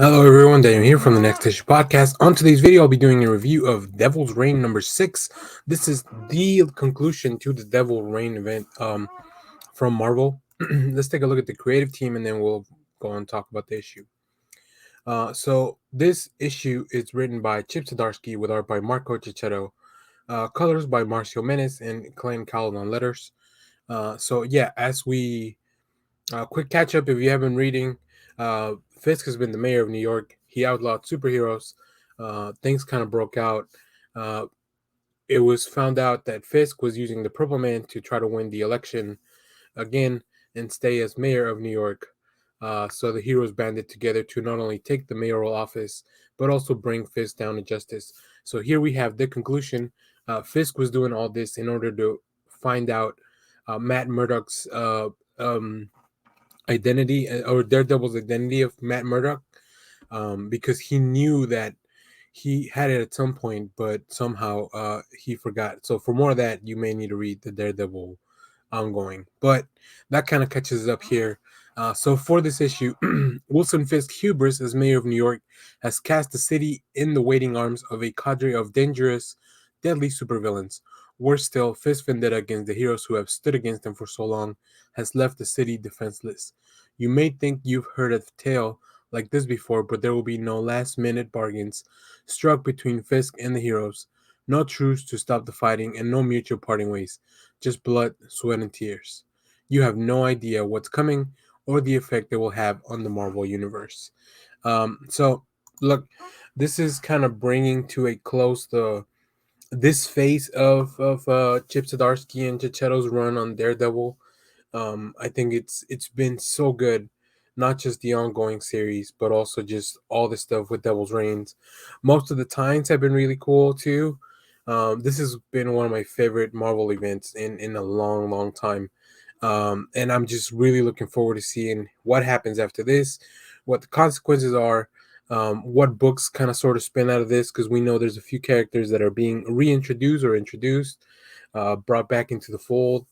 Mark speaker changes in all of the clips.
Speaker 1: Hello everyone, Daniel here from the Next Issue Podcast. On today's video, I'll be doing a review of Devil's Reign number 6. This is the conclusion to the Devil Reign event from Marvel. Let's take a look at the creative team and then we'll go and talk about the issue. So this issue is written by Chip Zdarsky with art by Marco Checcetto, colors by Marcio Menes and Clayton Cowell on letters. As we quick catch up if you haven't reading. Fisk has been the mayor of New York. He outlawed superheroes. Things kind of broke out. Uh, it was found out that Fisk was using the Purple Man to try to win the election again and stay as mayor of New York. So the heroes banded together to not only take the mayoral office, but also bring Fisk down to justice. So here we have the conclusion. Fisk was doing all this in order to find out Matt Murdock's identity or Daredevil's identity of Matt Murdock, because he knew that he had it at some point, but somehow he forgot. So for more of that, you may need to read the Daredevil ongoing. But that kind of catches up here. So for this issue, Wilson Fisk hubris as mayor of New York has cast the city in the waiting arms of a cadre of dangerous, deadly supervillains. Worse still, Fisk's vendetta against the heroes who have stood against him for so long has left the city defenseless. You may think you've heard a tale like this before, but there will be no last-minute bargains struck between Fisk and the heroes. No truce to stop the fighting and no mutual parting ways. Just blood, sweat, and tears. You have no idea what's coming or the effect it will have on the Marvel Universe. Look, this is kind of bringing to a close this phase of Chip Zdarsky and Checchetto's run on Daredevil. I think it's been so good, not just the ongoing series, but also just all the stuff with Devil's Reigns. Most of the times have been really cool too. This has been one of my favorite Marvel events in a long time. And I'm just really looking forward to seeing what happens after this, what the consequences are, what books kind of sort of spin out of this, because we know there's a few characters that are being reintroduced or introduced, brought back into the fold,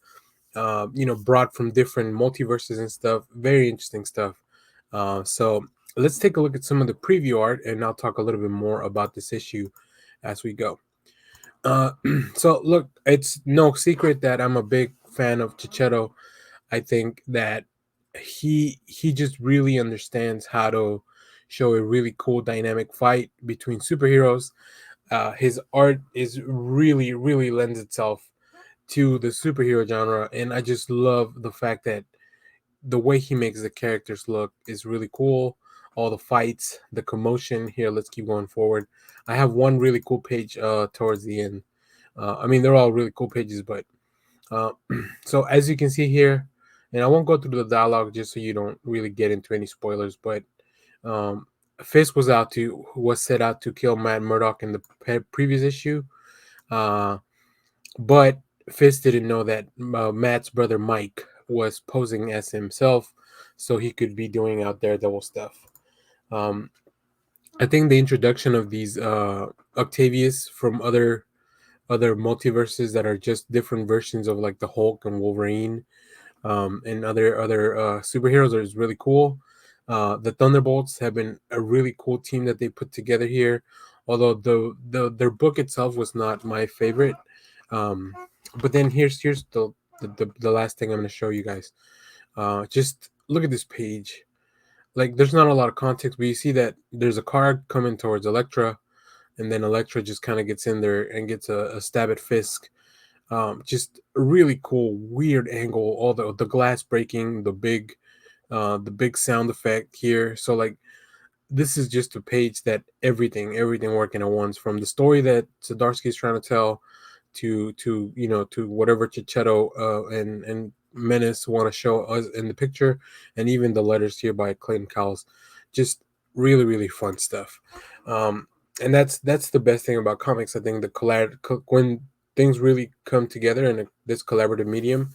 Speaker 1: brought from different multiverses and stuff. Very interesting stuff. So let's take a look at some of the preview art, and I'll talk a little bit more about this issue as we go. Uh, so look, it's no secret that I'm a big fan of Checchetto. I think that he just really understands how to show a really cool dynamic fight between superheroes. His art is really lends itself to the superhero genre, and I just love the fact that the way he makes the characters look is really cool. All the fights, the commotion. Here, let's keep going forward. I have one really cool page towards the end. I mean, they're all really cool pages, but uh, so as you can see here, and I won't go through the dialogue just so you don't really get into any spoilers, but um, Fisk was set out to kill Matt Murdock in the previous issue, uh, but Fisk didn't know that Matt's brother Mike was posing as himself, so he could be doing out Daredevil stuff. Um, I think the introduction of these Octavius from other multiverses that are just different versions of like the Hulk and Wolverine, and other superheroes is really cool. The Thunderbolts have been a really cool team that they put together here, although their book itself was not my favorite. Um, but then here's the last thing I'm going to show you guys. Just look at this page. Like, there's not a lot of context, but you see that there's a car coming towards Elektra, and then Elektra just kind of gets in there and gets a stab at Fisk. Just a really cool, weird angle. All the glass breaking, the big sound effect here. So like, this is just a page that everything working at once, from the story that Zdarsky is trying to tell to whatever Checchetto and Menace want to show us in the picture, and even the letters here by Clayton Cowles. Just really fun stuff. And that's the best thing about comics. I think when things really come together in this collaborative medium,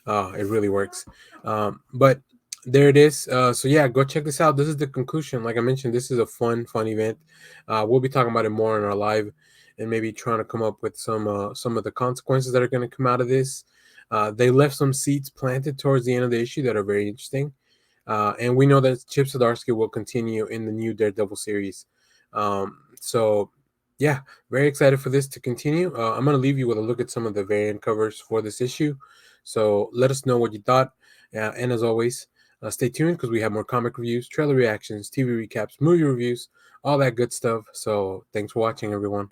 Speaker 1: it really works. But there it is. So yeah, go check this out. This is the conclusion. Like I mentioned, this is a fun event. We'll be talking about it more in our live, and maybe trying to come up with some of the consequences that are going to come out of this. They left some seeds planted towards the end of the issue that are very interesting. And we know that Chip Zdarsky will continue in the new Daredevil series. So yeah, very excited for this to continue. I'm going to leave you with a look at some of the variant covers for this issue. So let us know what you thought. And as always, stay tuned because we have more comic reviews, trailer reactions, TV recaps, movie reviews, all that good stuff. So thanks for watching, everyone.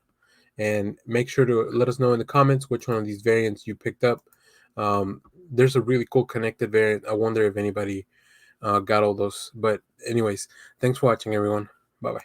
Speaker 1: And make sure to let us know in the comments which one of these variants you picked up. There's a really cool connected variant. I wonder if anybody got all those. But anyways, thanks for watching, everyone. Bye bye.